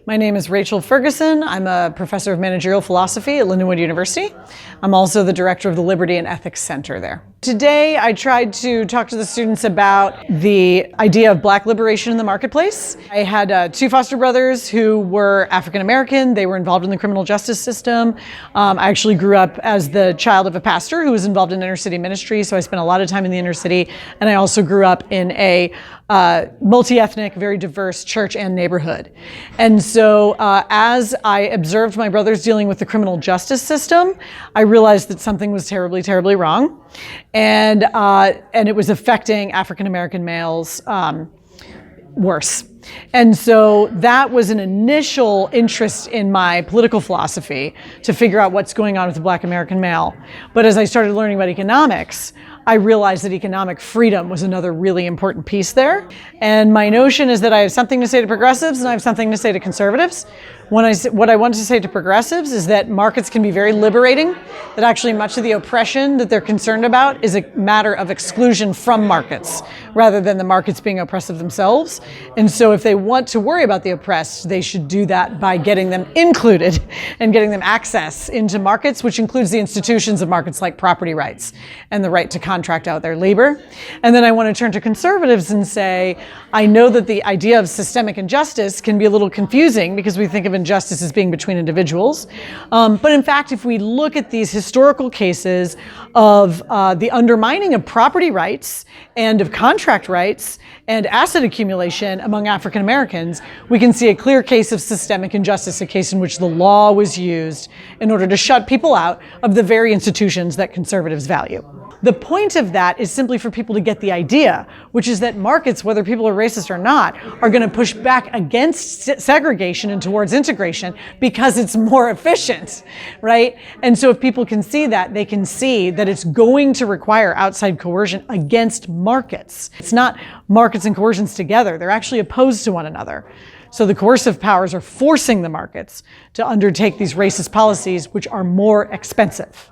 My name is Rachel Ferguson. I'm a professor of managerial philosophy at Lindenwood University. I'm also the director of the Liberty and Ethics Center there. Today, I tried to talk to the students about the idea of Black liberation in the marketplace. I had two foster brothers who were African American. They were involved in the criminal justice system. I actually grew up as the child of a pastor who was involved in inner city ministry, so I spent a lot of time in the inner city. And I also grew up in a multi-ethnic, very diverse church and neighborhood. And so as I observed my brothers dealing with the criminal justice system, I realized that something was terribly, terribly wrong. And it was affecting African American males worse. And so that was an initial interest in my political philosophy, to figure out what's going on with the Black American male. But as I started learning about economics, I realized that economic freedom was another really important piece there. And my notion is that I have something to say to progressives and I have something to say to conservatives. What I want to say to progressives is that markets can be very liberating, that actually much of the oppression that they're concerned about is a matter of exclusion from markets, rather than the markets being oppressive themselves. And so if they want to worry about the oppressed, they should do that by getting them included and getting them access into markets, which includes the institutions of markets like property rights and the right to contract out their labor. And then I want to turn to conservatives and say, I know that the idea of systemic injustice can be a little confusing because we think of injustice as being between individuals. But in fact, if we look at these historical cases of the undermining of property rights and of contract rights and asset accumulation among African Americans, we can see a clear case of systemic injustice, a case in which the law was used in order to shut people out of the very institutions that conservatives value. The point of that is simply for people to get the idea, which is that markets, whether people are racist or not, are going to push back against segregation and towards integration because it's more efficient, right? And so if people can see that, they can see that it's going to require outside coercion against markets. It's not markets and coercions together. They're actually opposed to one another. So the coercive powers are forcing the markets to undertake these racist policies, which are more expensive.